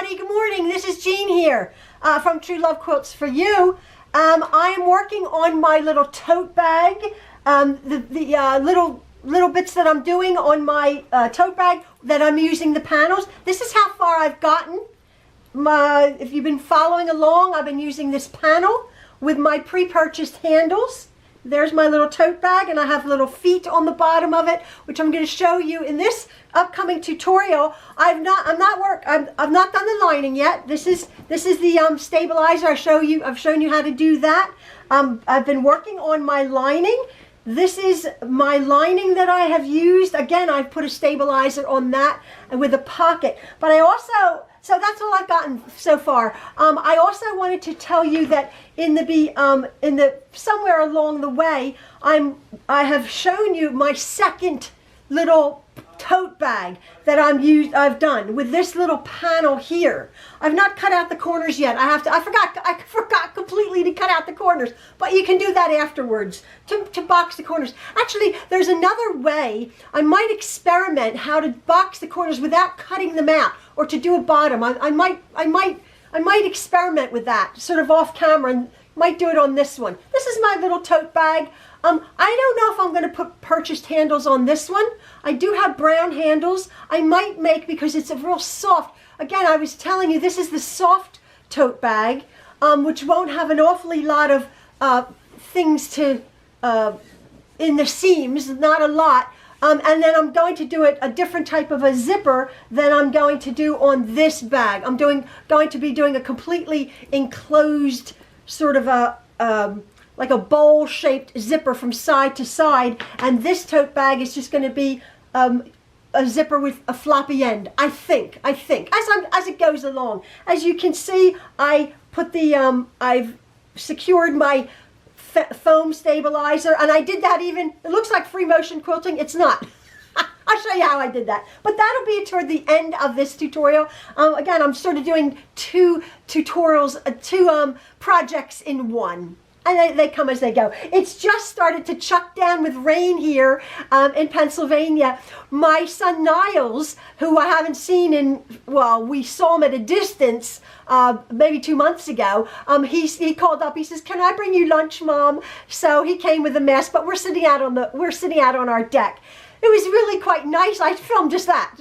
everybody. Good morning. This is Jean here from Truelove Quilts for You. I am working on my little tote bag. The little bits that I'm doing on my tote bag that I'm using the panels. This is how far I've gotten. If you've been following along, I've been using this panel with my pre-purchased handles. There's my little tote bag, and I have little feet on the bottom of it, which I'm going to show you in this upcoming tutorial. I've not done the lining yet. This is the stabilizer. I've shown you how to do that. I've been working on my lining. This is my lining that I have used. Again, I've put a stabilizer on that and with a pocket. But I also, so that's all I've gotten so far. I also wanted to tell you that somewhere along the way, I have shown you my second little tote bag that I've done with this little panel here. I've not cut out the corners yet. I forgot completely to cut out the corners, but you can do that afterwards to box the corners. Actually, there's another way. I might experiment how to box the corners without cutting them out, or to do a bottom. I might experiment with that sort of off camera, and might do it on this one. This is my little tote bag. I don't know if I'm going to put purchased handles on this one. I do have brown handles. I might make, because it's a real soft, again, I was telling you, this is the soft tote bag, which won't have an awfully lot of things to, in the seams, not a lot. And then I'm going to do a different type of a zipper than I'm going to do on this bag. I'm going to be doing a completely enclosed sort of like a bowl-shaped zipper from side to side, and this tote bag is just going to be a zipper with a floppy end. I think as it goes along. As you can see, I put I've secured my foam stabilizer, and I did that even. It looks like free motion quilting. It's not. I'll show you how I did that. But that'll be toward the end of this tutorial. Again, I'm sort of doing two tutorials, two projects in one. And they come as they go. It's just started to chuck down with rain here in Pennsylvania. My son Niles, who I haven't seen we saw him at a distance maybe 2 months ago. He called up. He says, "Can I bring you lunch, Mom?" So he came with a mess. But we're sitting out on our deck. It was really quite nice. I filmed just that,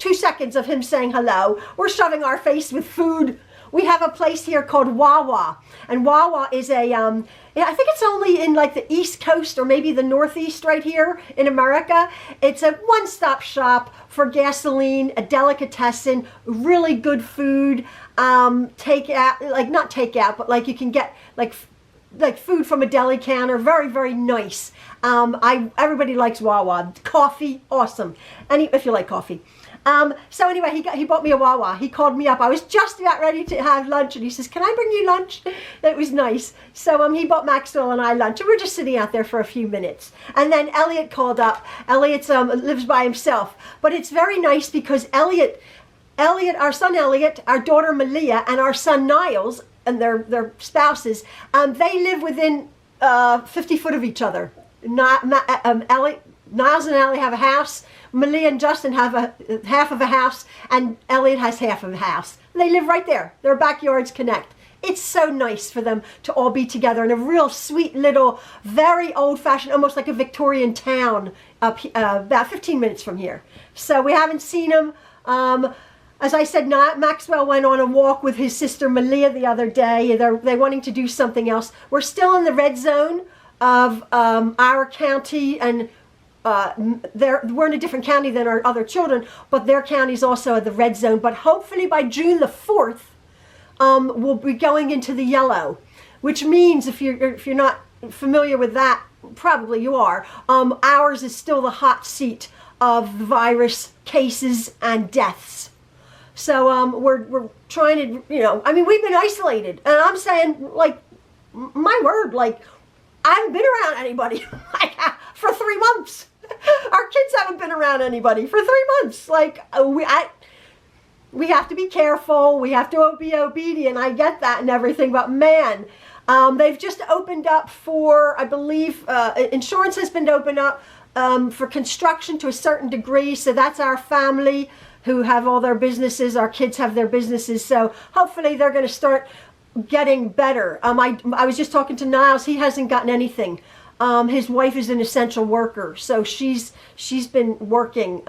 2 seconds of him saying hello. We're shoving our face with food. We have a place here called Wawa, and Wawa is I think it's only in like the East Coast or maybe the Northeast right here in America. It's a one-stop shop for gasoline, a delicatessen, really good food, takeout, like not takeout, but like you can get like food from a deli counter. Very, very nice. Everybody likes Wawa. Coffee, awesome. If you like coffee. So anyway, he bought me a Wawa. He called me up. I was just about ready to have lunch, and he says, "Can I bring you lunch?" It was nice. So he bought Maxwell and I lunch, and we're just sitting out there for a few minutes. And then Elliot called up. Elliot lives by himself, but it's very nice because Elliot, our son Elliot, our daughter Malia, and our son Niles, and their spouses, they live within 50 foot of each other. Niles and Ellie have a house. Malia and Justin have half of a house, and Elliot has half of a house. They live right there. Their backyards connect. It's so nice for them to all be together in a real sweet little, very old-fashioned, almost like a Victorian town up about 15 minutes from here. So we haven't seen them. As I said, Maxwell went on a walk with his sister Malia the other day. They're wanting to do something else. We're still in the red zone of our county, and we're in a different county than our other children, but their county's also at the red zone. But hopefully by June the 4th, we'll be going into the yellow, which means if you're not familiar with that, probably you are. Ours is still the hot seat of the virus cases and deaths. So we're trying to, we've been isolated, and I'm saying, like, my word, like, I haven't been around anybody for 3 months. Our kids haven't been around anybody for 3 months. Like, we have to be careful. We have to be obedient. I get that and everything, but man, they've just opened up for, I believe, insurance has been opened up for construction to a certain degree. So that's our family who have all their businesses. Our kids have their businesses, so hopefully they're going to start getting better. I was just talking to Niles. He hasn't gotten anything. His wife is an essential worker, so she's been working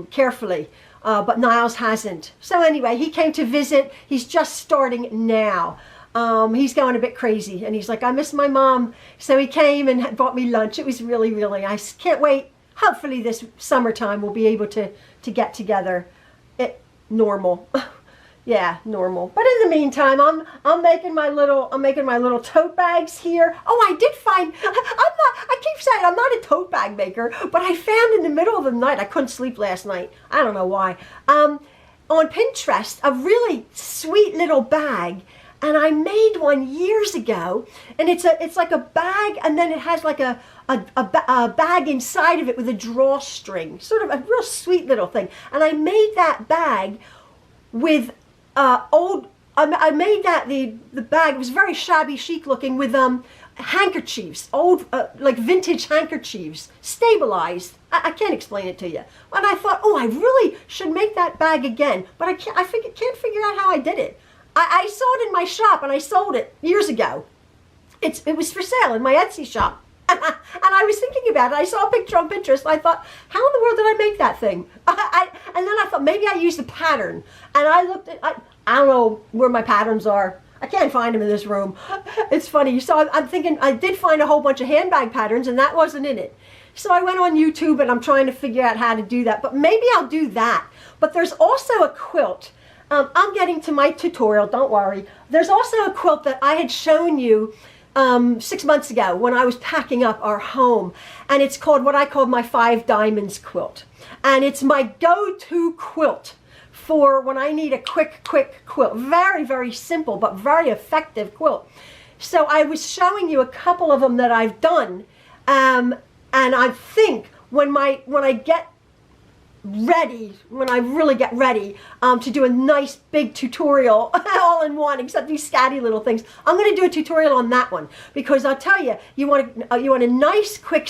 carefully, but Niles hasn't. So anyway, he came to visit. He's just starting now. He's going a bit crazy, and he's like, I miss my mom. So he came and bought me lunch. It was really, really nice. Can't wait. Hopefully this summertime we'll be able to get together. Normal. Yeah, normal. But in the meantime, I'm making my little tote bags here. Oh, I did find, I keep saying I'm not a tote bag maker, but I found in the middle of the night, I couldn't sleep last night. I don't know why. On Pinterest, a really sweet little bag. And I made one years ago, and it's like a bag, and then it has like a bag inside of it with a drawstring, sort of a real sweet little thing. And I made that bag with I made that the bag. It was very shabby chic looking with handkerchiefs, old like vintage handkerchiefs, stabilized. I can't explain it to you. And I thought, oh, I really should make that bag again, but I can't figure out how I did it. I saw it in my shop, and I sold it years ago. It was for sale in my Etsy shop. And I was thinking about it. I saw a picture on Pinterest. And I thought, how in the world did I make that thing? And then I thought, maybe I used a pattern. And I looked at, I don't know where my patterns are. I can't find them in this room. It's funny. So I'm thinking, I did find a whole bunch of handbag patterns, and that wasn't in it. So I went on YouTube, and I'm trying to figure out how to do that. But maybe I'll do that. But there's also a quilt. I'm getting to my tutorial, don't worry. There's also a quilt that I had shown you 6 months ago when I was packing up our home. And it's called what I call my 5 Diamonds quilt. And it's my go-to quilt for when I need a quick quilt. Very, very simple, but very effective quilt. So I was showing you a couple of them that I've done. And I think when I get ready, when I really get ready to do a nice big tutorial all in one, except these scatty little things, I'm going to do a tutorial on that one, because I'll tell you, you want a nice quick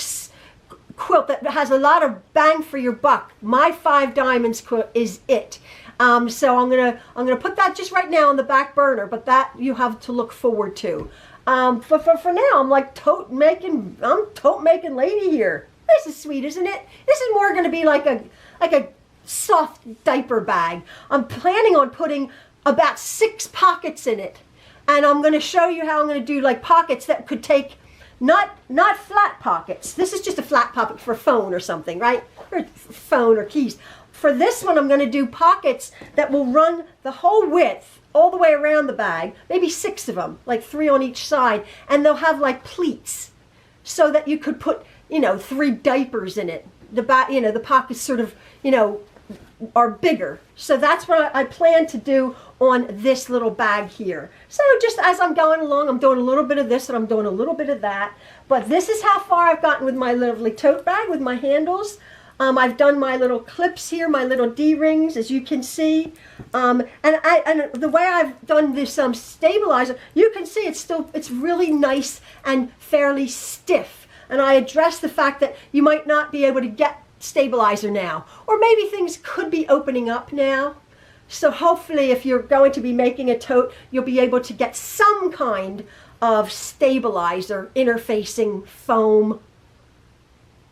quilt that has a lot of bang for your buck. My 5 Diamonds quilt is it. So I'm gonna put that just right now on the back burner, but that you have to look forward to. For now, I'm like tote making lady here. This is sweet, isn't it? This is more going to be like a soft diaper bag. I'm planning on putting about 6 pockets in it, and I'm going to show you how I'm going to do like pockets that could take not flat pockets. This is just a flat pocket for phone or something, right? Or phone or keys. For this one, I'm going to do pockets that will run the whole width all the way around the bag, maybe 6 of them, like 3 on each side, and they'll have like pleats so that you could put 3 diapers in it. The back, the pockets sort of, are bigger. So that's what I plan to do on this little bag here. So just as I'm going along, I'm doing a little bit of this and I'm doing a little bit of that. But this is how far I've gotten with my lovely tote bag with my handles. I've done my little clips here, my little D-rings, as you can see. And the way I've done this stabilizer, you can see it's really nice and fairly stiff. And I address the fact that you might not be able to get stabilizer now, or maybe things could be opening up now. So hopefully if you're going to be making a tote, you'll be able to get some kind of stabilizer, interfacing foam,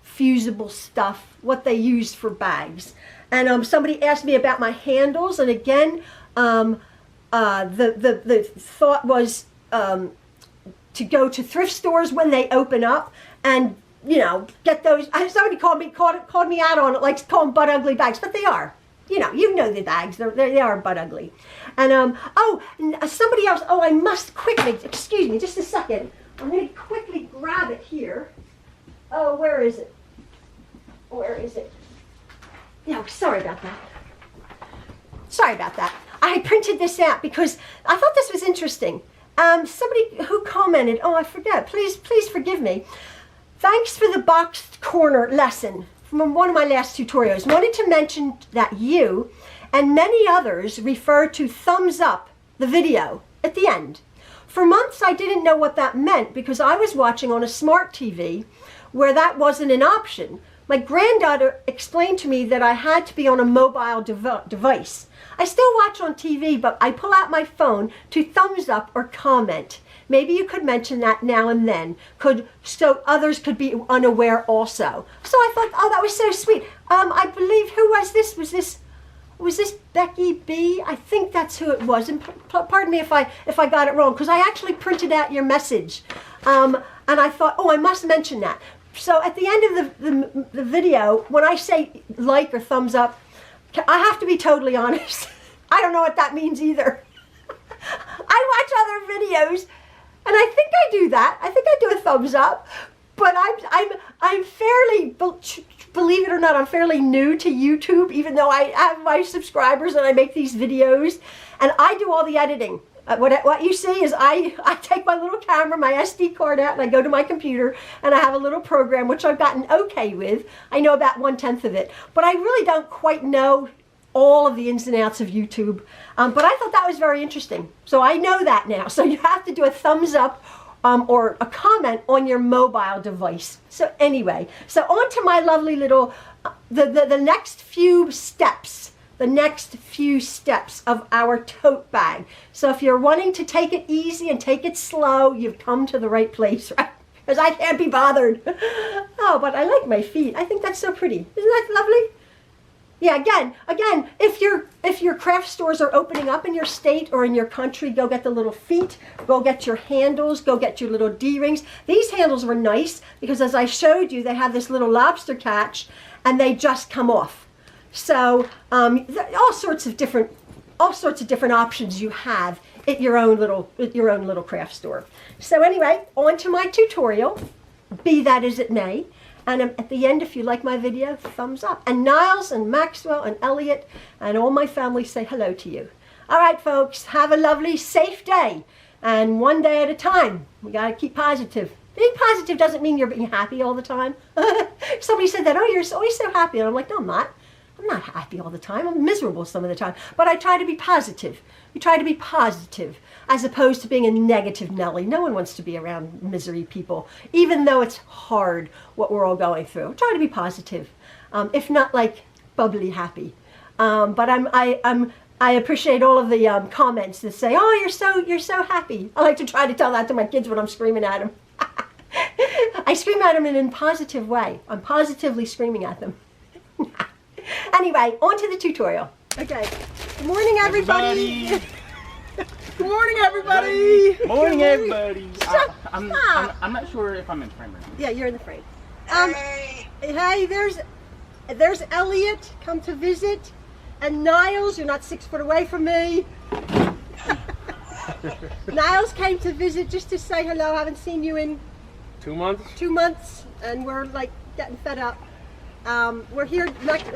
fusible stuff, what they use for bags. And somebody asked me about my handles, and again, the thought was to go to thrift stores when they open up and get those. Somebody called me out on it, like call them butt ugly bags, but they are. You know the bags. They are butt ugly. And somebody else. Oh, I must quickly. Excuse me, just a second. I'm going to quickly grab it here. Oh, where is it? Where is it? No, sorry about that. Sorry about that. I printed this out because I thought this was interesting. Somebody who commented. Oh, I forget. Please forgive me. Thanks for the boxed corner lesson from one of my last tutorials. Wanted to mention that you and many others refer to thumbs up the video at the end. For months I didn't know what that meant because I was watching on a smart TV where that wasn't an option. my granddaughter explained to me that I had to be on a mobile device. I still watch on TV, but I pull out my phone to thumbs up or comment. Maybe you could mention that now and then, so others could be unaware also. So I thought, oh, that was so sweet. I believe, who was this? Was this Becky B? I think that's who it was. And pardon me if I got it wrong, because I actually printed out your message. And I thought, oh, I must mention that. So at the end of the video, when I say like or thumbs up, I have to be totally honest. I don't know what that means either. I watch other videos, and I think I do that. I think I do a thumbs up, but I'm fairly, believe it or not, I'm fairly new to YouTube, even though I have my subscribers and I make these videos, and I do all the editing. What you see is I take my little camera, my SD card out, and I go to my computer, and I have a little program, which I've gotten okay with. I know about 1/10 of it, but I really don't quite know all of the ins and outs of YouTube. But I thought that was very interesting. So I know that now. So you have to do a thumbs up or a comment on your mobile device. So anyway, so on to my lovely little, the next few steps. The next few steps of our tote bag. So if you're wanting to take it easy and take it slow, you've come to the right place, right? Because I can't be bothered. Oh, but I like my feet. I think that's so pretty. Isn't that lovely? Yeah, again, if your craft stores are opening up in your state or in your country, go get the little feet, go get your handles, go get your little D-rings. These handles were nice because, as I showed you, they have this little lobster catch and they just come off. So all sorts of different options you have at your own little craft store. So anyway, on to my tutorial, be that as it may. And at the end, if you like my video, thumbs up. And Niles and Maxwell and Elliot and all my family say hello to you. All right, folks, have a lovely, safe day. And one day at a time. We got to keep positive. Being positive doesn't mean you're being happy all the time. Somebody said that, oh, you're always so happy. And I'm like, no, I'm not. I'm not happy all the time. I'm miserable some of the time. But I try to be positive. We try to be positive as opposed to being a negative Nelly. No one wants to be around misery people, even though it's hard what we're all going through. Try to be positive, if not like bubbly happy. But I appreciate all of the comments that say, "Oh, you're so happy." I like to try to tell that to my kids when I'm screaming at them. I scream at them in a positive way. I'm positively screaming at them. Anyway, on to the tutorial. Okay. Good morning, everybody. Good morning, everybody. Morning, everybody. I'm not sure if I'm in frame or not. Yeah, you're in the frame. Hey, there's Elliot come to visit, and Niles. You're not 6 foot away from me. Niles came to visit just to say hello. Haven't seen you in 2 months. 2 months, and we're like getting fed up. We're here.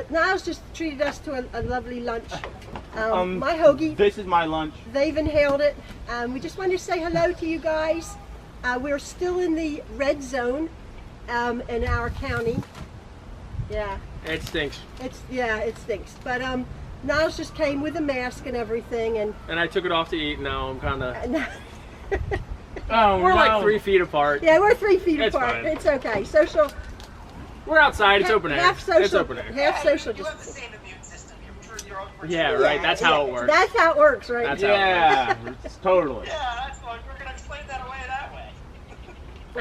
Niles just treated us to a lovely lunch. My hoagie. This is my lunch. They've inhaled it. We just wanted to say hello to you guys. We're still in the red zone in our county. Yeah. It stinks. It stinks. But Niles just came with a mask and everything, and I took it off to eat. Now I'm kind of. Oh, we're like 3 feet apart. Yeah, we're 3 feet It's apart. fine. It's okay. Social. We're outside. It's open air. Half social. It's open air. Half social. You have the same immune system. I'm sure you're over. Yeah, right. That's how it works. That's how it works, right? That's Yeah, totally. Yeah, that's fine. We're gonna explain that away that way.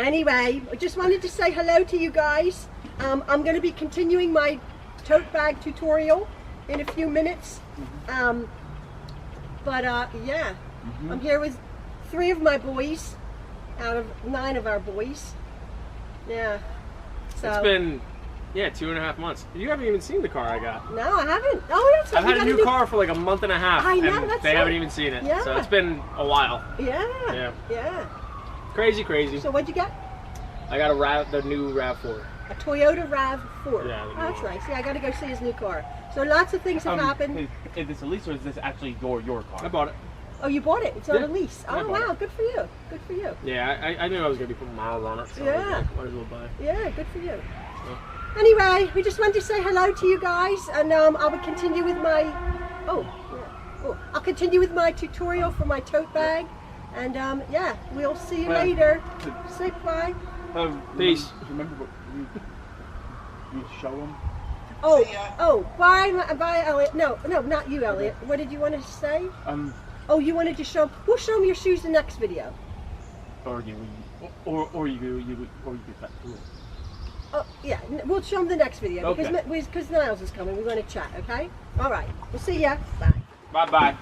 Anyway, I just wanted to say hello to you guys. I'm going to be continuing my tote bag tutorial in a few minutes. Yeah, I'm here with 3 of my boys out of 9 of our boys. Yeah. So It's been, 2.5 months. You haven't even seen the car I got. no, I haven't. Oh, that's I've had a new car for like a month and a half, I know, and that's they right. haven't even seen it. Yeah. So it's been a while. Yeah. Yeah. Crazy. So what'd you get? I got the new RAV4. A Toyota RAV4. Yeah, the new Oh, that's one. nice. Yeah, I got to go see his new car. So lots of things have happened. Is this a lease or is this actually your car? I bought it. Oh, you bought it? It's on Yeah, a lease. I Oh, bought wow. it. Good for you. Good for you. Yeah, I knew I was gonna be putting miles on it, so I was Yeah. like, might as well buy. Yeah, good for you. Anyway, we just wanted to say hello to you guys, and I will continue with my I'll continue with my tutorial for my tote bag, and we'll see you later. Say bye. Peace. Remember what You show them. Oh, See ya. oh, bye, Elliot. No, not you, Elliot. What did you want to say? Oh, you wanted to show. We'll show them your shoes the next video. Or you could cut through. Oh, yeah, we'll show them the next video Okay. because Niles is coming. We're going to chat, okay? All right. We'll see ya. Bye. Bye-bye.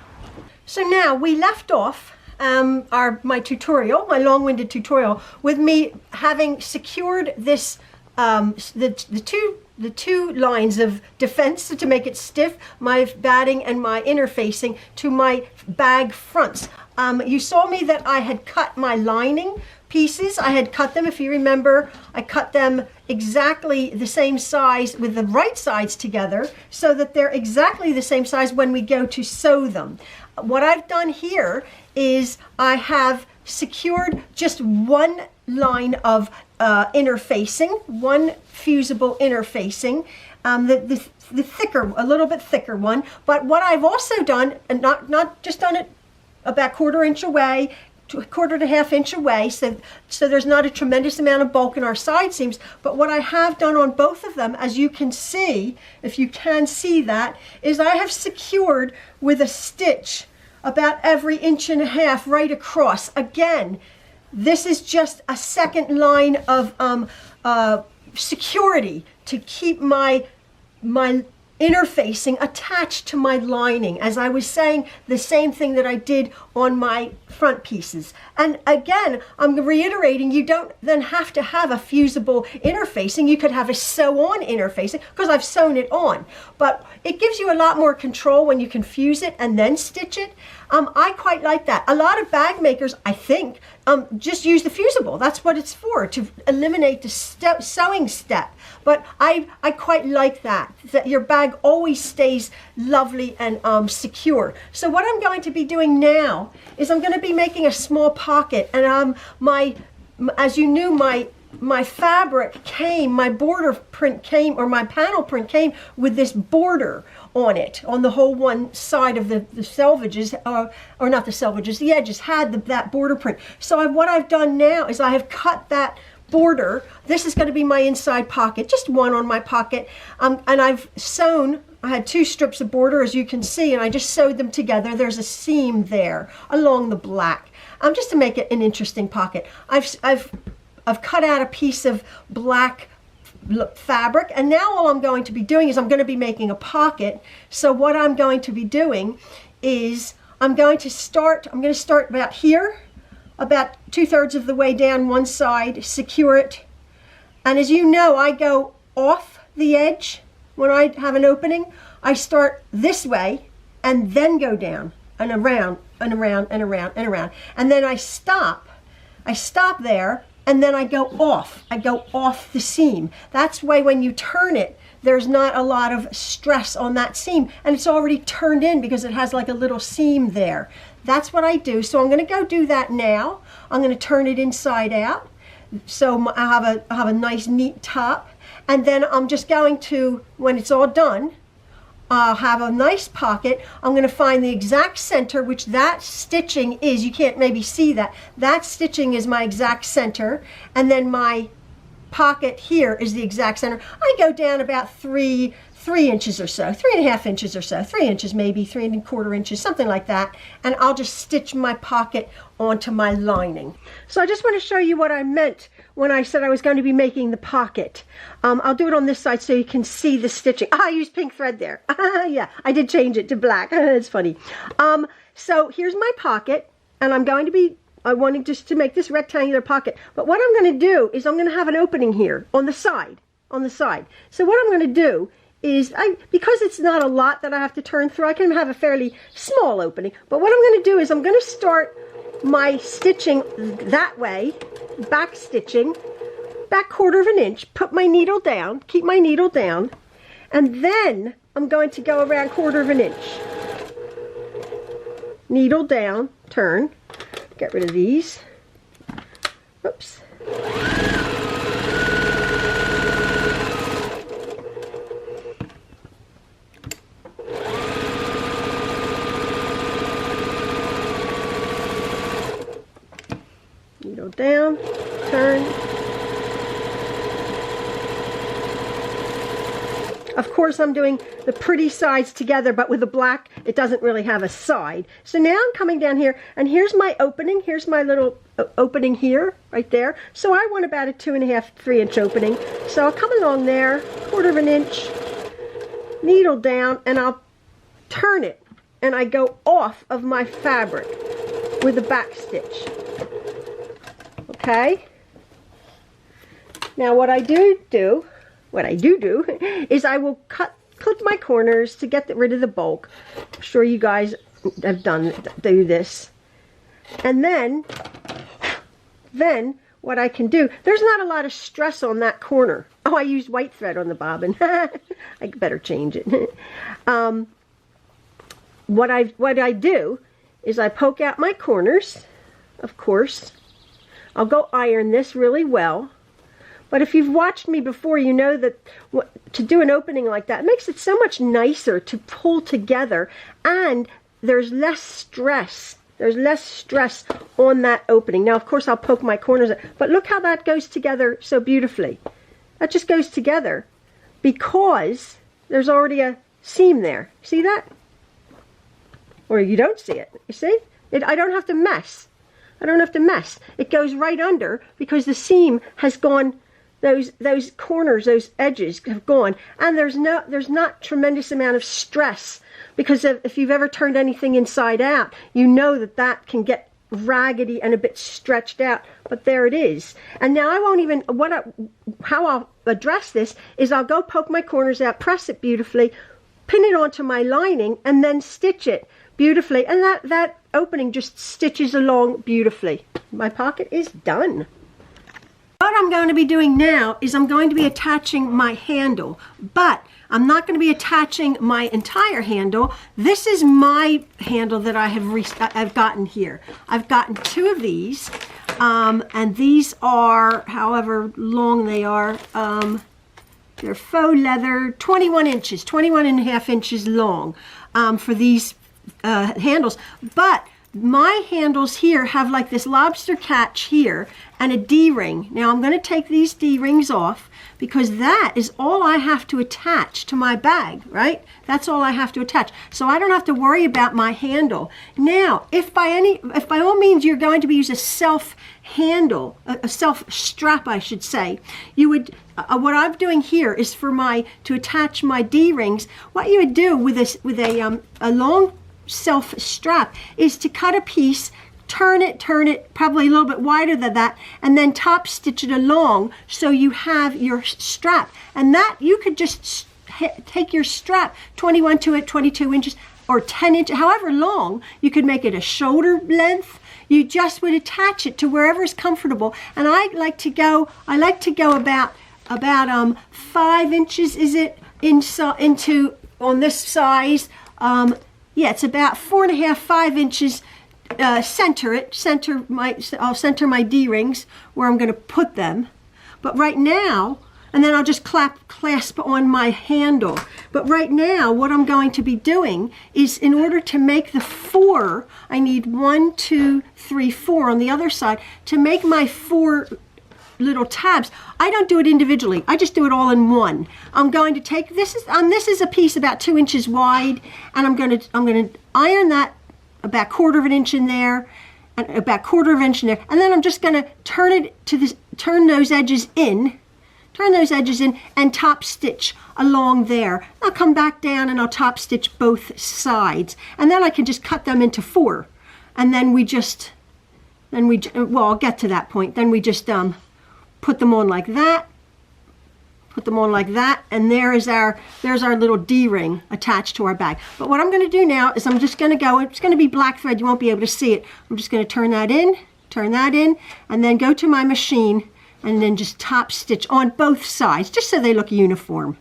So now we left off my tutorial, my long-winded tutorial, with me having secured this the two lines of defense to make it stiff, my batting and my interfacing to my bag fronts. You saw me that I had cut my lining pieces. I had cut them, if you remember, I cut them exactly the same size with the right sides together so that they're exactly the same size when we go to sew them. What I've done here is I have secured just one line of interfacing, one fusible interfacing, the thicker, a little bit thicker one. But what I've also done, and not just done it about quarter-inch away, to a quarter to half-inch away, so there's not a tremendous amount of bulk in our side seams. But what I have done on both of them, as you can see, if you can see that, is I have secured with a stitch about every 1.5 inches right across. Again, this is just a second line of security to keep my interfacing attached to my lining. As I was saying, the same thing that I did on my front pieces. And again, I'm reiterating, you don't then have to have a fusible interfacing. You could have a sew-on interfacing because I've sewn it on. But it gives you a lot more control when you can fuse it and then stitch it. I quite like that. A lot of bag makers, I think, just use the fusible. That's what it's for, to eliminate the sewing step. But I quite like that your bag always stays lovely and secure. So what I'm going to be doing now is I'm going to be making a small pocket. And as you knew, my fabric came, my border print came, or my panel print came with this border on it, on the whole one side of the selvages, or not the selvages, the edges had that border print. So what I've done now is I have cut that border. This is going to be my inside pocket, just one on my pocket, and I've sewn, I had 2 strips of border, as you can see, and I just sewed them together. There's a seam there along the black, just to make it an interesting pocket. I've cut out a piece of black fabric, and now all I'm going to be doing is I'm going to be making a pocket. So what I'm going to be doing is I'm going to start about here, about 2/3 of the way down one side, secure it, and as you know, I go off the edge when I have an opening. I start this way and then go down and around and around and around and around, and then I stop there, and then I go off the seam. That's why when you turn it, there's not a lot of stress on that seam, and it's already turned in because it has like a little seam there. That's what I do. So I'm going to go do that now. I'm going to turn it inside out, so I have a nice neat top, and then I'm just going to, when it's all done, I'll have a nice pocket. I'm going to find the exact center, which that stitching is. You can't maybe see that. That stitching is my exact center, and then my pocket here is the exact center. I go down about 3 inches or so, 3.5 inches or so, 3 inches maybe, 3.25 inches, something like that, and I'll just stitch my pocket onto my lining. So I just want to show you what I meant when I said I was going to be making the pocket. I'll do it on this side so you can see the stitching. I used pink thread there. Yeah, I did change it to black. It's funny. So here's my pocket, and I wanted just to make this rectangular pocket. But what I'm going to do is I'm going to have an opening here on the side. So what I'm going to do is, because it's not a lot that I have to turn through, I can have a fairly small opening. But what I'm going to do is I'm going to start my stitching that way, back stitching, back 1/4 inch, put my needle down, keep my needle down, and then I'm going to go around 1/4 inch. Needle down, turn, get rid of these. Oops. Needle down, turn, of course I'm doing the pretty sides together, but with the black, it doesn't really have a side. So now I'm coming down here, and here's my opening. Here's my little opening here, right there. So I want about a 2.5, 3-inch opening. So I'll come along there, 1/4 inch, needle down, and I'll turn it, and I go off of my fabric with a back stitch. Okay? Now what I do is I will clip my corners to get rid of the bulk. I'm sure you guys have do this. And then what I can do, there's not a lot of stress on that corner. Oh, I used white thread on the bobbin. I better change it. What I do is I poke out my corners, of course. I'll go iron this really well. But if you've watched me before, you know that to do an opening like that makes it so much nicer to pull together, and there's less stress. There's less stress on that opening. Now, of course, I'll poke my corners, but look how that goes together so beautifully. That just goes together because there's already a seam there. See that? Or you don't see it. You see? I don't have to mess. I don't have to mess. It goes right under because the seam has gone. Those corners, those edges have gone, and there's not tremendous amount of stress, because if you've ever turned anything inside out, you know that can get raggedy and a bit stretched out. But there it is. And now I won't even how I'll address this is I'll go poke my corners out, press it beautifully, pin it onto my lining, and then stitch it beautifully, and that opening just stitches along beautifully. My pocket is done. What I'm going to be doing now is I'm going to be attaching my handle, but I'm not going to be attaching my entire handle. This is my handle that I've gotten here. I've gotten 2 of these, and these are, however long they are, they're faux leather, 21 inches, 21.5 inches long for these handles. But my handles here have like this lobster catch here and a D-ring. Now I'm going to take these D-rings off because that is all I have to attach to my bag, right? That's all I have to attach. So I don't have to worry about my handle. Now, if by all means you're going to use a self handle, a self strap, I should say, you would, what I'm doing here is to attach my D-rings. What you would do with a long self strap is to cut a piece, turn it probably a little bit wider than that, and then top stitch it along so you have your strap. And that you could just take your strap 21 to 22 inches or 10 inches, however long. You could make it a shoulder length. You just would attach it to wherever is comfortable. And I like to go about 5 inches, is it, into on this size. Yeah, it's about 4.5, 5 inches. I'll center my D-rings where I'm going to put them. But right now, and then I'll just clasp on my handle. But right now, what I'm going to be doing is, in order to make the 4, I need 1, 2, 3, 4 on the other side. To make my 4 little tabs, I don't do it individually. I just do it all in one. I'm going to take this is a piece about 2 inches wide, and I'm going to iron that about 1/4 inch in there, and about 1/4 inch in there, and then I'm just going to turn those edges in, and top stitch along there. I'll come back down and I'll top stitch both sides, and then I can just cut them into 4, and then I'll get to that point. Then we just put them on like that, and there's our little D-ring attached to our bag. But what I'm going to do now is I'm just going to go, it's going to be black thread, you won't be able to see it. I'm just going to turn that in, and then go to my machine, and then just top stitch on both sides, just so they look uniform.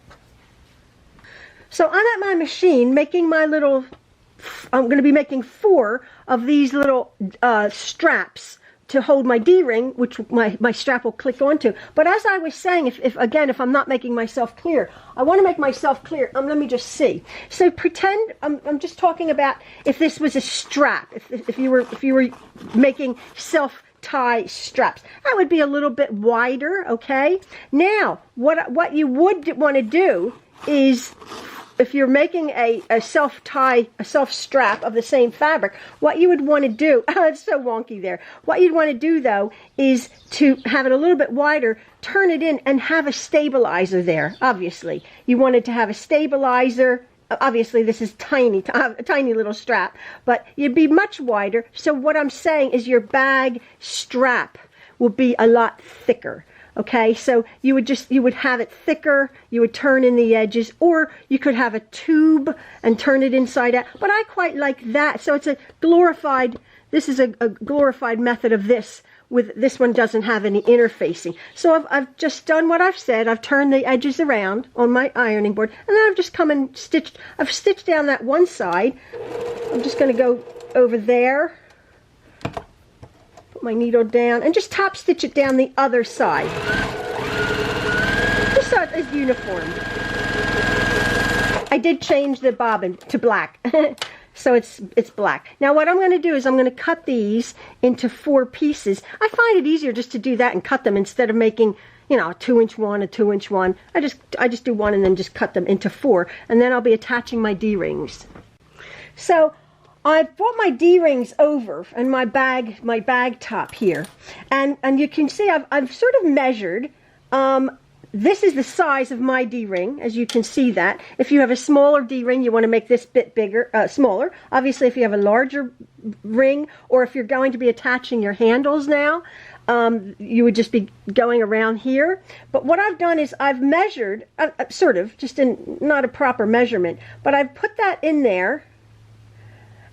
So I'm at my machine making my little, I'm going to be making 4 of these little straps to hold my D-ring, which my strap will click onto. But as I was saying, if I'm not making myself clear, I want to make myself clear. Let me just see. So pretend I'm just talking about if this was a strap. If you were making self-tie straps, that would be a little bit wider. Okay. Now, what you would want to do is, if you're making a self-tie, a self-strap of the same fabric, what you would want to do, it's so wonky there. What you'd want to do, though, is to have it a little bit wider, turn it in, and have a stabilizer there, obviously. You wanted to have a stabilizer. Obviously, this is tiny, a tiny little strap, but you'd be much wider. So what I'm saying is your bag strap will be a lot thicker. Okay, so you would have it thicker, you would turn in the edges, or you could have a tube and turn it inside out. But I quite like that. So it's a glorified, this is a glorified method of this. With this one doesn't have any interfacing. So I've just done what I've said. I've turned the edges around on my ironing board, and then I've just come and stitched. I've stitched down that one side. I'm just going to go over there, put my needle down, and just top stitch it down the other side, just so it's uniform. I did change the bobbin to black. So it's black. Now what I'm going to do is I'm going to cut these into 4 pieces. I find it easier just to do that and cut them instead of making, you know, a 2-inch one, a 2-inch one. I just do one and then just cut them into 4, and then I'll be attaching my D-rings. So I brought my D-rings over and my bag top here, and you can see I've sort of measured. This is the size of my D-ring, as you can see that. If you have a smaller D-ring, you want to make this bit bigger, smaller. Obviously, if you have a larger ring, or if you're going to be attaching your handles now, you would just be going around here. But what I've done is I've measured, sort of, just in not a proper measurement, but I've put that in there.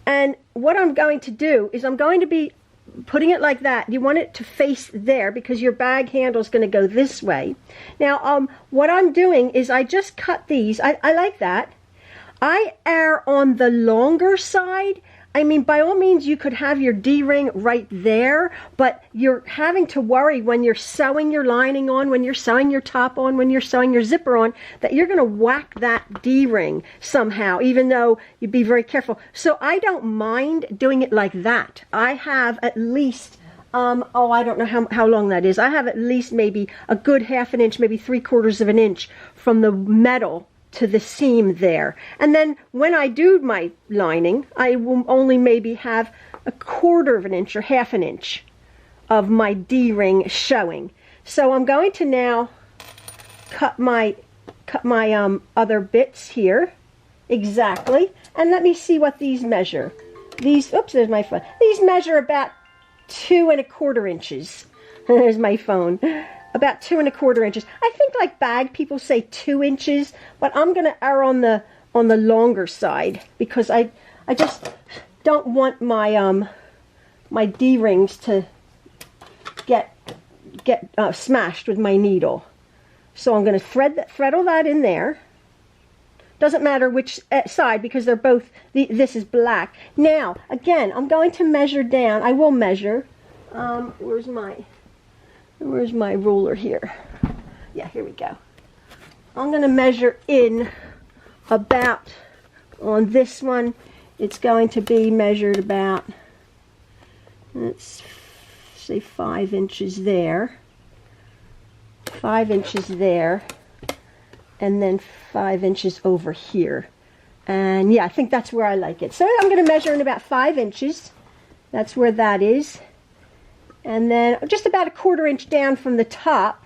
And what I'm going to do is I'm going to be putting it like that. You want it to face there because your bag handle is going to go this way. Now, what I'm doing is I just cut these. I like that. I err on the longer side. I mean, by all means, you could have your D-ring right there, but you're having to worry when you're sewing your lining on, when you're sewing your top on, when you're sewing your zipper on, that you're going to whack that D-ring somehow, even though you'd be very careful. So I don't mind doing it like that. I have at least, I don't know how long that is. I have at least maybe a good 1/2 inch, maybe 3/4 of an inch from the metal to the seam there. And then when I do my lining, I will only maybe have a 1/4 inch or 1/2 inch of my D-ring showing. So I'm going to now cut my other bits here exactly, and let me see what these measure. These, oops, there's my phone. These measure about 2 1/4 inches. There's my phone. About 2 1/4 inches. I think like bag people say 2 inches, but I'm going to err on the longer side because I just don't want my my D-rings to get smashed with my needle. So I'm going to thread all that in there. Doesn't matter which side because they're both. This is black. Now again, I'm going to measure down. I will measure. Where's my ruler here? Yeah, here we go. I'm going to measure in about, on this one, it's going to be measured about, let's say 5 inches there. 5 inches there. And then 5 inches over here. And yeah, I think that's where I like it. So I'm going to measure in about 5 inches. That's where that is. And then just about a 1/4 inch down from the top.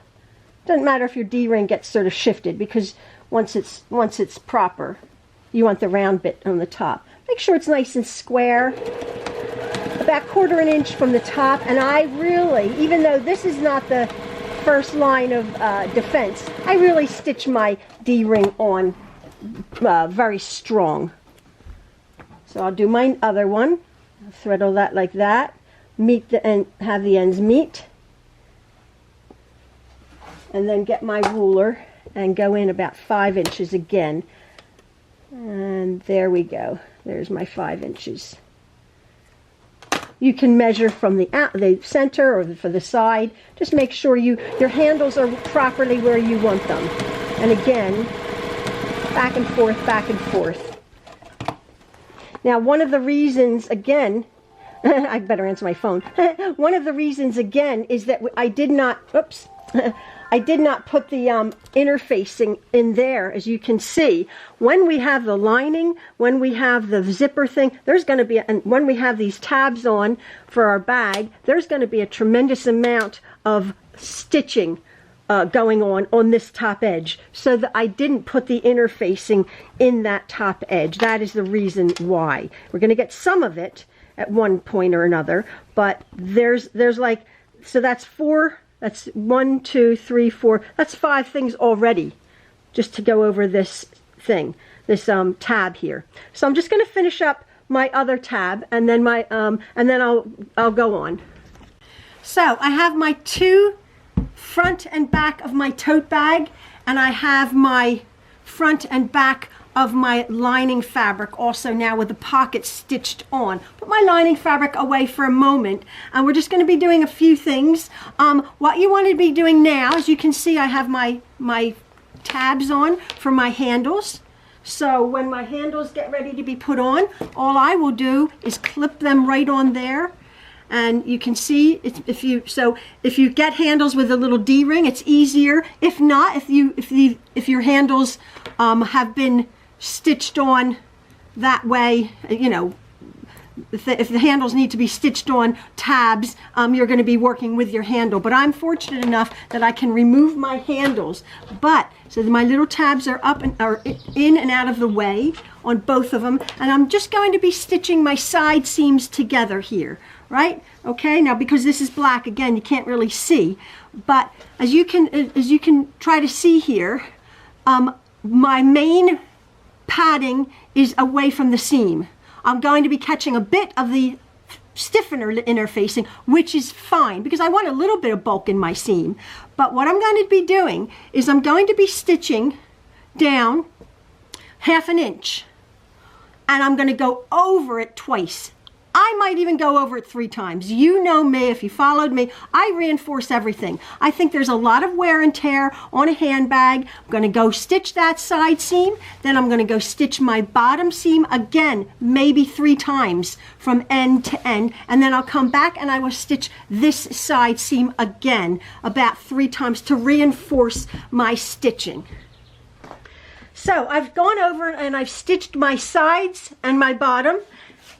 Doesn't matter if your D-ring gets sort of shifted because once it's proper, you want the round bit on the top. Make sure it's nice and square. About 1/4 inch from the top. And I really, even though this is not the first line of defense, I really stitch my D-ring on very strong. So I'll do my other one. I'll thread all that like that. Meet the end, have the ends meet, and then get my ruler and go in about 5 inches again, and there we go. There's my 5 inches. You can measure from the center or for the side. Just make sure your handles are properly where you want them. And again, back and forth, back and forth. Now, one of the reasons, again, I better answer my phone. One of the reasons, again, is that I did not, oops, I did not put the interfacing in there, as you can see. When we have the lining, when we have the zipper thing, there's going to be, and when we have these tabs on for our bag, there's going to be a tremendous amount of stitching going on this top edge, so that I didn't put the interfacing in that top edge. That is the reason why. We're going to get some of it at one point or another, but there's like, so that's 4, that's 1, 2, 3, 4, that's 5 things already, just to go over this thing, this tab here. So I'm just going to finish up my other tab, and then my and then I'll go on. So I have my 2 front and back of my tote bag, and I have my front and back of my lining fabric also now with the pocket stitched on. Put my lining fabric away for a moment, and we're just going to be doing a few things. What you want to be doing now, as you can see, I have my tabs on for my handles. So when my handles get ready to be put on, all I will do is clip them right on there. And you can see, if you get handles with a little D-ring, it's easier. If not, if your handles have been stitched on that way, you know, if the handles need to be stitched on tabs, you're going to be working with your handle. But I'm fortunate enough that I can remove my handles. But so my little tabs are up and are in and out of the way on both of them, and I'm just going to be stitching my side seams together here. Right? Okay, now because this is black, again, you can't really see, but as you can try to see here, my main padding is away from the seam. I'm going to be catching a bit of the stiffener interfacing, which is fine because I want a little bit of bulk in my seam. But what I'm going to be doing is I'm going to be stitching down 1/2 inch, and I'm going to go over it twice. I might even go over it 3 times. You know me, if you followed me, I reinforce everything. I think there's a lot of wear and tear on a handbag. I'm going to go stitch that side seam, then I'm going to go stitch my bottom seam again, maybe 3 times from end to end, and then I'll come back and I will stitch this side seam again about 3 times to reinforce my stitching. So I've gone over and I've stitched my sides and my bottom,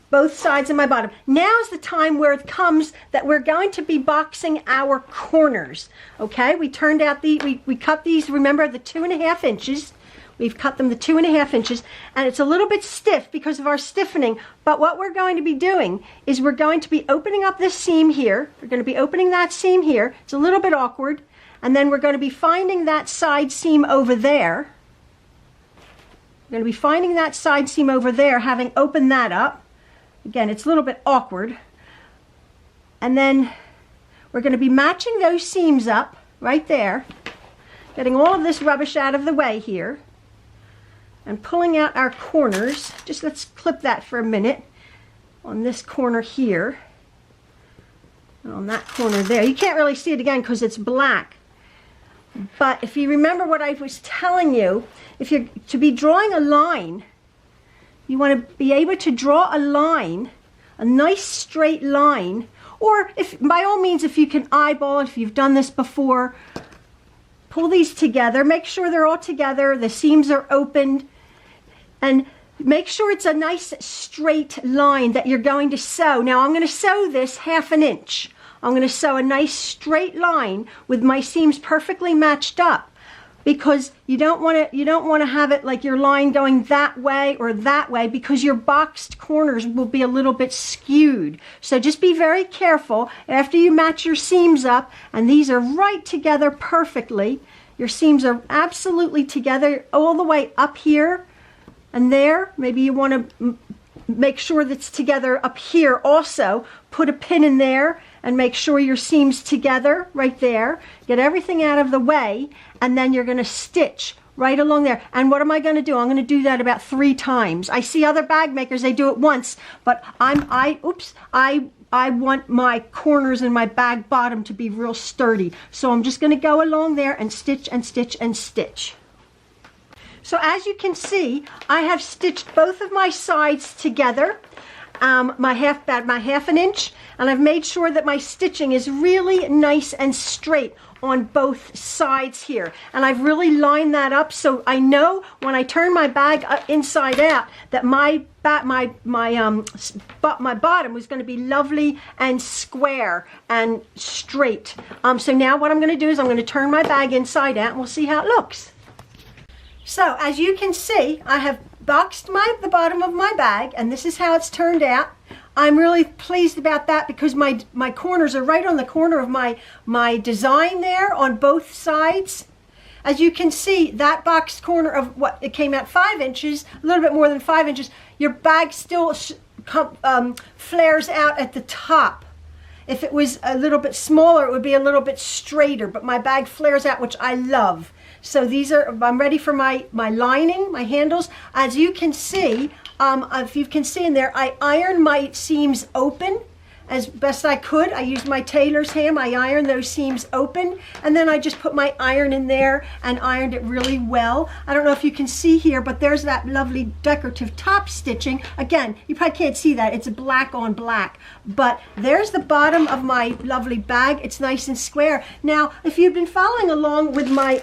both sides of my bottom. Now is the time where it comes that we're going to be boxing our corners. Okay, we turned out we cut these, remember, the 2.5 inches. We've cut them the 2.5 inches, and it's a little bit stiff because of our stiffening, but what we're going to be doing is we're going to be opening up this seam here. We're going to be opening that seam here. It's a little bit awkward, and then we're going to be finding that side seam over there. We're going to be finding that side seam over there, having opened that up. Again, it's a little bit awkward. And then we're going to be matching those seams up right there, getting all of this rubbish out of the way here, and pulling out our corners. Just let's clip that for a minute on this corner here, and on that corner there. You can't really see it again because it's black. But if you remember what I was telling you, if you're to be drawing a line, you want to be able to draw a line, a nice straight line, or if by all means, if you can eyeball it, if you've done this before, pull these together, make sure they're all together, the seams are opened, and make sure it's a nice straight line that you're going to sew. Now I'm going to sew this 1/2 inch. I'm going to sew a nice straight line with my seams perfectly matched up, because you don't want to have it like your line going that way or that way, because your boxed corners will be a little bit skewed. So just be very careful after you match your seams up, and these are right together perfectly. Your seams are absolutely together all the way up here and there. Maybe you want to make sure that's together up here also. Put a pin in there and make sure your seams together right there. Get everything out of the way, and then you're going to stitch right along there. And what am I going to do? I'm going to do that about 3 times. I see other bag makers, they do it once, but I want my corners and my bag bottom to be real sturdy. So I'm just going to go along there and stitch and stitch and stitch. So as you can see, I have stitched both of my sides together, my 1/2 inch, and I've made sure that my stitching is really nice and straight on both sides here, and I've really lined that up so I know when I turn my bag inside out that my bottom was going to be lovely and square and straight. So now what I'm going to do is I'm going to turn my bag inside out and we'll see how it looks. So as you can see, I have boxed the bottom of my bag, and this is how it's turned out. I'm really pleased about that because my corners are right on the corner of my design there on both sides. As you can see, that boxed corner of what it came out 5 inches, a little bit more than 5 inches. Your bag still flares out at the top. If it was a little bit smaller, it would be a little bit straighter, but my bag flares out, which I love. So I'm ready for my lining, my handles. As you can see, if you can see in there, I ironed my seams open as best I could. I used my tailor's ham. I ironed those seams open, and then I just put my iron in there and ironed it really well. I don't know if you can see here, but there's that lovely decorative top stitching. Again, you probably can't see that. It's black on black, but there's the bottom of my lovely bag. It's nice and square. Now, if you've been following along with my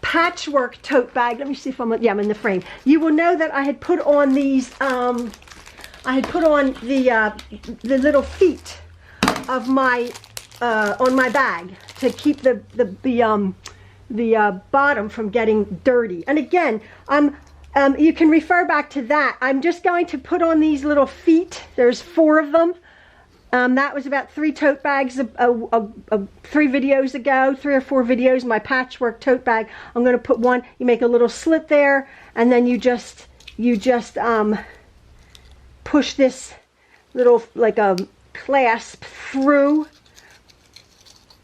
patchwork tote bag, let me see if I'm in the frame. You will know that I had put on these. I had put on the little feet of my on my bag to keep the bottom from getting dirty. And again, you can refer back to that. I'm just going to put on these little feet. There's 4 of them. That was about 3 tote bags, 3 videos ago, 3 or 4 videos, my patchwork tote bag. I'm going to put one, you make a little slit there, and then you just push this little, like a clasp through.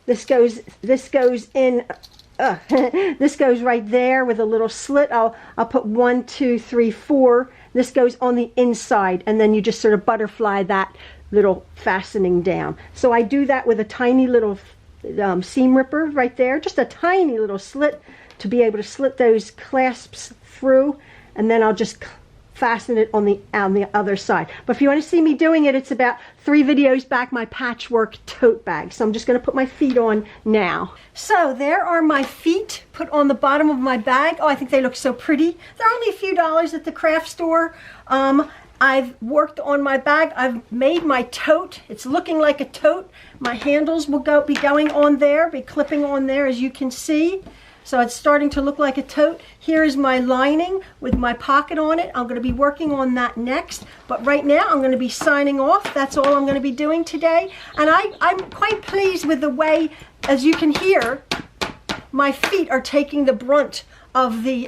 This goes in, this goes right there with a little slit. I'll put 1, 2, 3, 4. This goes on the inside, and then you just sort of butterfly that little fastening down. So I do that with a tiny little seam ripper right there, just a tiny little slit to be able to slit those clasps through, and then I'll just fasten it on the other side. But if you want to see me doing it, it's about 3 videos back, my patchwork tote bag. So I'm just going to put my feet on now. So there are my feet put on the bottom of my bag. Oh, I think they look so pretty. They're only a few dollars at the craft store. I've worked on my bag. I've made my tote. It's looking like a tote. My handles will be going on there, be clipping on there, as you can see. So it's starting to look like a tote. Here is my lining with my pocket on it. I'm going to be working on that next. But right now I'm going to be signing off. That's all I'm going to be doing today. And I'm quite pleased with the way, as you can hear, my feet are taking the brunt of the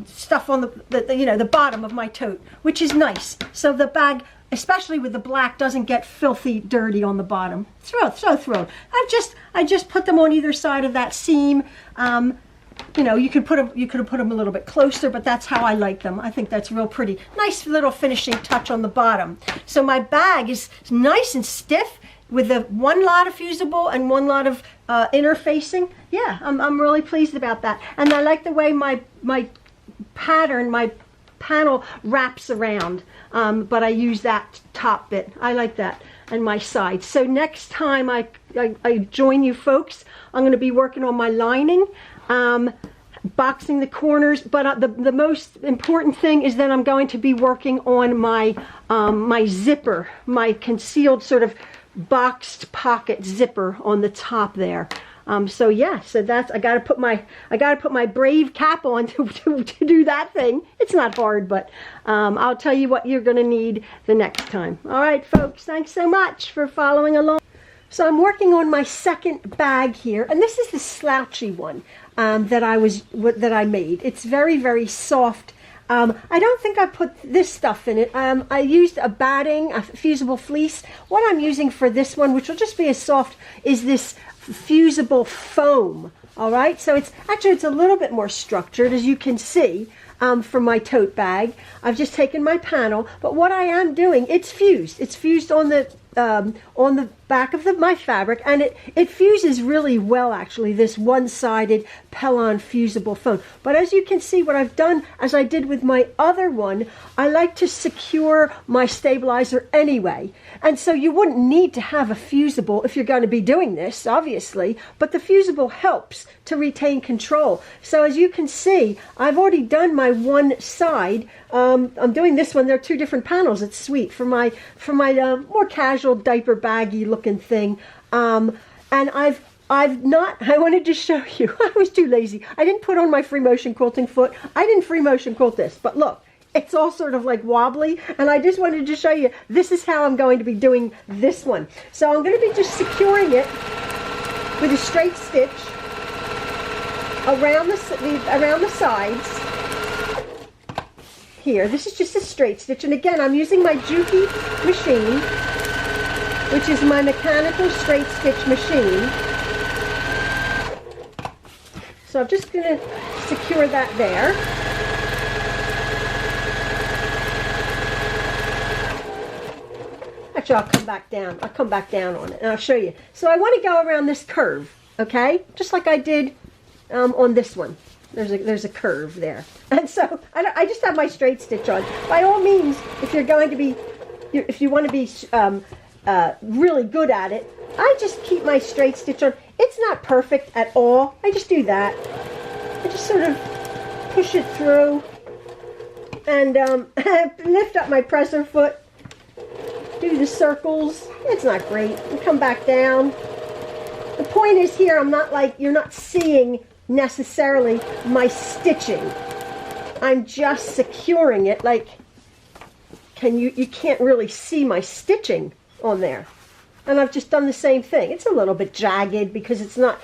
stuff on the bottom of my tote, which is nice. So the bag, especially with the black, doesn't get filthy dirty on the bottom. So thrilled. I just put them on either side of that seam. You could have put them a little bit closer, but that's how I like them. I think that's real pretty. Nice little finishing touch on the bottom. So my bag is nice and stiff with the 1 lot of fusible and 1 lot of interfacing. Yeah, I'm really pleased about that. And I like the way my pattern, my panel wraps around, but I use that top bit. I like that, and my sides. So next time I join you folks, I'm going to be working on my lining, boxing the corners, but the most important thing is that I'm going to be working on my my zipper, my concealed sort of boxed pocket zipper on the top there. So yeah, so that's, I gotta put my brave cap on to do that thing. It's not hard, but I'll tell you what you're gonna need the next time. All right, folks, thanks so much for following along. So I'm working on my second bag here, and this is the slouchy one that I made. It's very, very soft. I don't think I put this stuff in it. I used a batting, a fusible fleece. What I'm using for this one, which will just be as soft, is this fusible foam. All right, so it's a little bit more structured, as you can see, for my tote bag. I've just taken my panel, but what I am doing, it's fused. It's fused on the on the back of my fabric, and it fuses really well, actually, this one-sided Patron fusible foam. But as you can see, what I've done, as I did with my other one, I like to secure my stabilizer anyway. And so you wouldn't need to have a fusible if you're going to be doing this, obviously, but the fusible helps to retain control. So as you can see, I've already done my one side. I'm doing this one. There are two different panels. It's sweet for my more casual diaper baggy looking thing. And I wanted to show you. I was too lazy. I didn't put on my free motion quilting foot. I didn't free motion quilt this, but look, it's all sort of like wobbly. And I just wanted to show you, this is how I'm going to be doing this one. So I'm going to be just securing it with a straight stitch around the sides. Here, this is just a straight stitch, and again, I'm using my Juki machine, which is my mechanical straight stitch machine. So I'm just going to secure that there. Actually, I'll come back down. I'll come back down on it, and I'll show you. So I want to go around this curve, okay? Just like I did on this one. There's a curve there, and so I just have my straight stitch on. By all means, if you're going to be, if you want to be really good at it, I just keep my straight stitch on. It's not perfect at all. I just do that. I just sort of push it through and lift up my presser foot. Do the circles. It's not great. And come back down. The point is here, I'm not like, you're not seeing necessarily my stitching. I'm just securing it. Like, you can't really see my stitching on there. And I've just done the same thing. It's a little bit jagged because it's not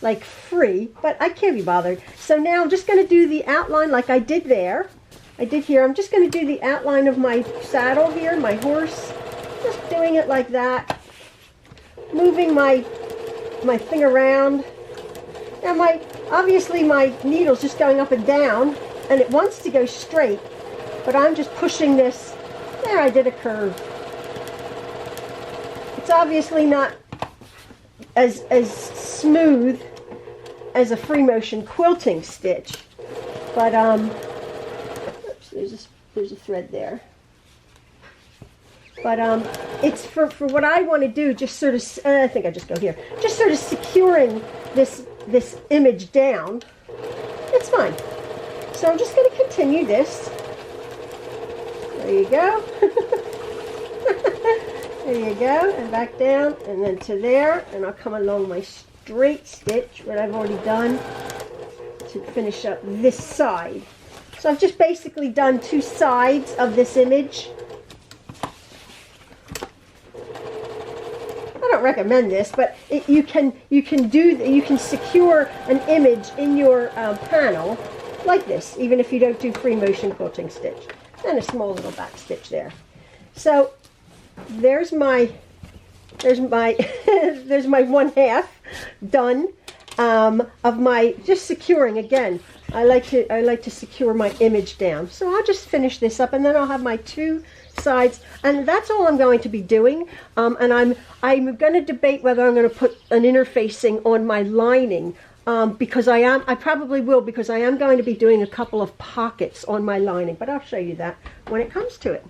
like free, but I can't be bothered. So now I'm just going to do the outline like I did there. I did here. I'm just going to do the outline of my saddle here, my horse. Just doing it like that. Moving my thing around. Now obviously my needle's just going up and down, and it wants to go straight, but I'm just pushing this. There, I did a curve. It's obviously not as smooth as a free motion quilting stitch, but oops, there's a thread there. But it's for what I want to do. Just sort of, I think I just go here. Just sort of securing this image down. It's fine. So I'm just going to continue this. There you go. There you go. And back down, and then to there, and I'll come along my straight stitch, what I've already done, to finish up this side. So I've just basically done two sides of this image. I don't recommend this, but you can secure an image in your panel like this, even if you don't do free motion quilting stitch, and a small little back stitch there. So there's my there's my one half done of my just securing. Again, I like to secure my image down. So I'll just finish this up, and then I'll have my two sides, and that's all I'm going to be doing. And I'm going to debate whether I'm going to put an interfacing on my lining, because I probably will, because I am going to be doing a couple of pockets on my lining, but I'll show you that when it comes to it.